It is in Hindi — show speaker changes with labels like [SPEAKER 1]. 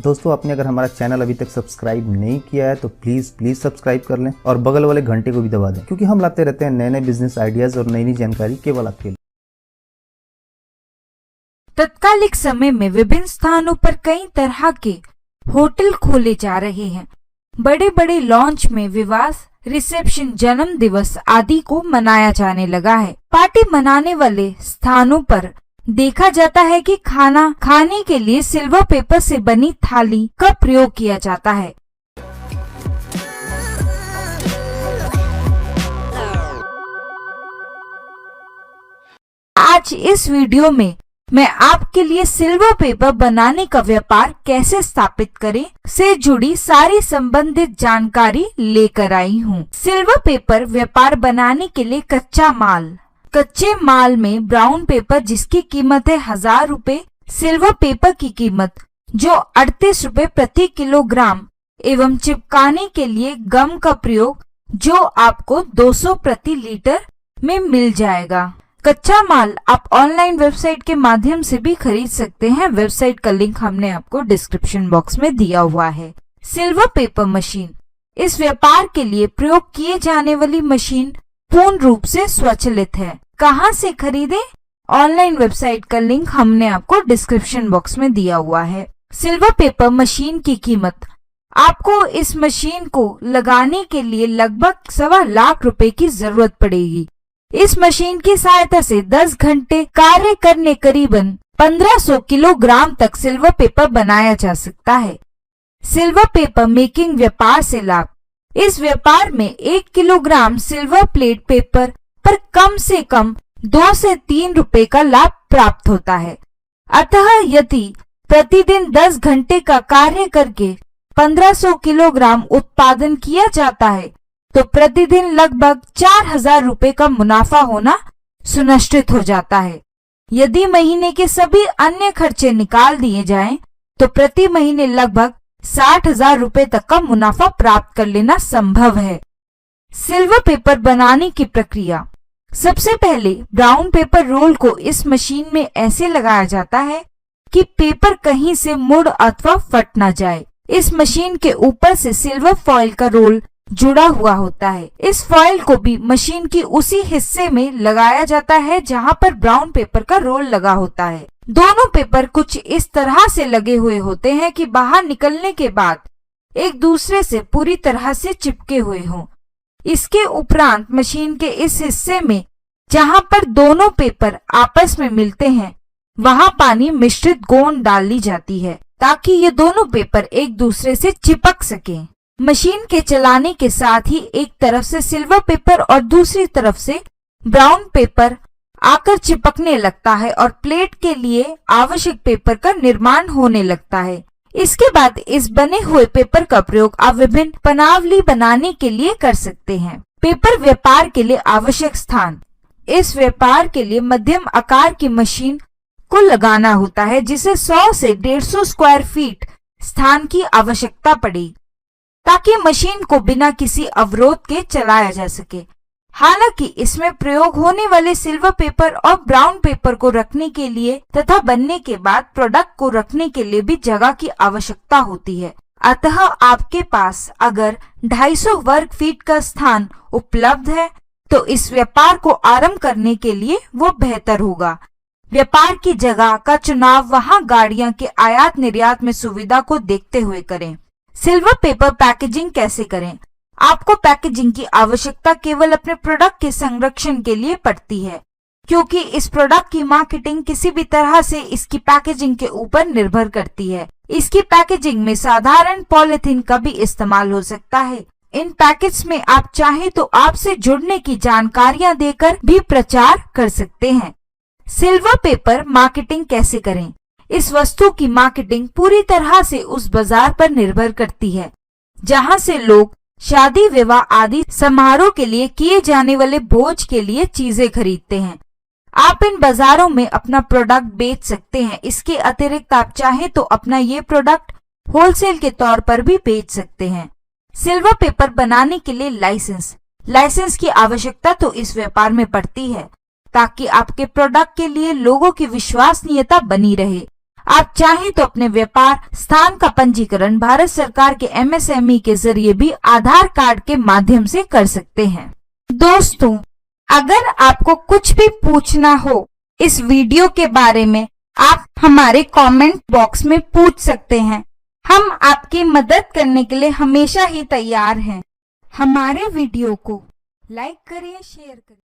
[SPEAKER 1] दोस्तों, आपने अगर हमारा चैनल अभी तक सब्सक्राइब नहीं किया है तो प्लीज सब्सक्राइब कर लें और बगल वाले घंटे को भी दबा दें, क्योंकि हम लाते रहते हैं नए नए बिजनेस आइडियाज और नई नई जानकारी केवल आपके लिए।
[SPEAKER 2] तत्कालिक समय में विभिन्न स्थानों पर कई तरह के होटल खोले जा रहे हैं। बड़े बड़े लॉन्च में विवाह, रिसेप्शन, जन्म दिवस आदि को मनाया जाने लगा है। पार्टी मनाने वाले स्थानों पर देखा जाता है कि खाना खाने के लिए सिल्वर पेपर से बनी थाली का प्रयोग किया जाता है। आज इस वीडियो में मैं आपके लिए सिल्वर पेपर बनाने का व्यापार कैसे स्थापित करें से जुड़ी सारी संबंधित जानकारी लेकर आई हूँ। सिल्वर पेपर व्यापार बनाने के लिए कच्चे माल में ब्राउन पेपर जिसकी कीमत है 1000 रुपए, सिल्वर पेपर की कीमत जो 38 रुपए प्रति किलोग्राम एवं चिपकाने के लिए गम का प्रयोग जो आपको 200 प्रति लीटर में मिल जाएगा। कच्चा माल आप ऑनलाइन वेबसाइट के माध्यम से भी खरीद सकते हैं। वेबसाइट का लिंक हमने आपको डिस्क्रिप्शन बॉक्स में दिया हुआ है। सिल्वर पेपर मशीन, इस व्यापार के लिए प्रयोग किए जाने वाली मशीन पूर्ण रूप से स्वचालित है। कहां से खरीदे? ऑनलाइन वेबसाइट का लिंक हमने आपको डिस्क्रिप्शन बॉक्स में दिया हुआ है। सिल्वर पेपर मशीन की कीमत, आपको इस मशीन को लगाने के लिए लगभग 1.25 लाख रुपए की जरूरत पड़ेगी। इस मशीन की सहायता से 10 घंटे कार्य करने करीबन 1500 किलोग्राम तक सिल्वर पेपर बनाया जा सकता है। सिल्वर पेपर मेकिंग व्यापार से लाभ, इस व्यापार में 1 किलोग्राम सिल्वर प्लेट पेपर पर कम से कम 2 से 3 रुपए का लाभ प्राप्त होता है। अतः यदि प्रतिदिन 10 घंटे का कार्य करके 1500 किलोग्राम उत्पादन किया जाता है तो प्रतिदिन लगभग 4000 रुपए का मुनाफा होना सुनिश्चित हो जाता है। यदि महीने के सभी अन्य खर्चे निकाल दिए जाएं, तो प्रति महीने लगभग 60,000 रुपए तक का मुनाफा प्राप्त कर लेना संभव है। सिल्वर पेपर बनाने की प्रक्रिया, सबसे पहले ब्राउन पेपर रोल को इस मशीन में ऐसे लगाया जाता है कि पेपर कहीं से मुड़ अथवा फट न जाए। इस मशीन के ऊपर से सिल्वर फॉइल का रोल जुड़ा हुआ होता है। इस फॉइल को भी मशीन की उसी हिस्से में लगाया जाता है जहां पर ब्राउन पेपर का रोल लगा होता है। दोनों पेपर कुछ इस तरह से लगे हुए होते हैं कि बाहर निकलने के बाद एक दूसरे से पूरी तरह से चिपके हुए हों। इसके उपरांत मशीन के इस हिस्से में जहां पर दोनों पेपर आपस में मिलते हैं वहां पानी मिश्रित गोंद डाली जाती है ताकि ये दोनों पेपर एक दूसरे से चिपक सकें। मशीन के चलाने के साथ ही एक तरफ से सिल्वर पेपर और दूसरी तरफ से ब्राउन पेपर आकर चिपकने लगता है और प्लेट के लिए आवश्यक पेपर का निर्माण होने लगता है। इसके बाद इस बने हुए पेपर का प्रयोग आप विभिन्न पनावली बनाने के लिए कर सकते हैं। पेपर व्यापार के लिए आवश्यक स्थान, इस व्यापार के लिए मध्यम आकार की मशीन को लगाना होता है जिसे 100 से 150 स्क्वायर फीट स्थान की आवश्यकता पड़ेगी ताकि मशीन को बिना किसी अवरोध के चलाया जा सके। हालांकि इसमें प्रयोग होने वाले सिल्वर पेपर और ब्राउन पेपर को रखने के लिए तथा बनने के बाद प्रोडक्ट को रखने के लिए भी जगह की आवश्यकता होती है। अतः आपके पास अगर 250 वर्ग फीट का स्थान उपलब्ध है तो इस व्यापार को आरंभ करने के लिए वो बेहतर होगा। व्यापार की जगह का चुनाव वहां गाड़ियां के आयात निर्यात में सुविधा को देखते हुए करें। सिल्वर पेपर पैकेजिंग कैसे करें? आपको पैकेजिंग की आवश्यकता केवल अपने प्रोडक्ट के संरक्षण के लिए पड़ती है, क्योंकि इस प्रोडक्ट की मार्केटिंग किसी भी तरह से इसकी पैकेजिंग के ऊपर निर्भर करती है। इसकी पैकेजिंग में साधारण पॉलिथीन का भी इस्तेमाल हो सकता है। इन पैकेट्स में आप चाहें तो आपसे जुड़ने की जानकारियां देकर भी प्रचार कर सकते हैं। सिल्वर पेपर मार्केटिंग कैसे करें? इस वस्तु की मार्केटिंग पूरी तरह से उस बाजार पर निर्भर करती है जहां से लोग शादी, विवाह आदि समारोह के लिए किए जाने वाले भोज के लिए चीजें खरीदते हैं। आप इन बाजारों में अपना प्रोडक्ट बेच सकते हैं। इसके अतिरिक्त आप चाहें तो अपना ये प्रोडक्ट होलसेल के तौर पर भी बेच सकते हैं। सिल्वर पेपर बनाने के लिए लाइसेंस की आवश्यकता तो इस व्यापार में पड़ती है ताकि आपके प्रोडक्ट के लिए लोगों की विश्वसनीयता बनी रहे। आप चाहें तो अपने व्यापार स्थान का पंजीकरण भारत सरकार के MSME के जरिए भी आधार कार्ड के माध्यम से कर सकते हैं। दोस्तों, अगर आपको कुछ भी पूछना हो इस वीडियो के बारे में, आप हमारे कमेंट बॉक्स में पूछ सकते हैं। हम आपकी मदद करने के लिए हमेशा ही तैयार हैं। हमारे वीडियो को लाइक करिए, शेयर करिए।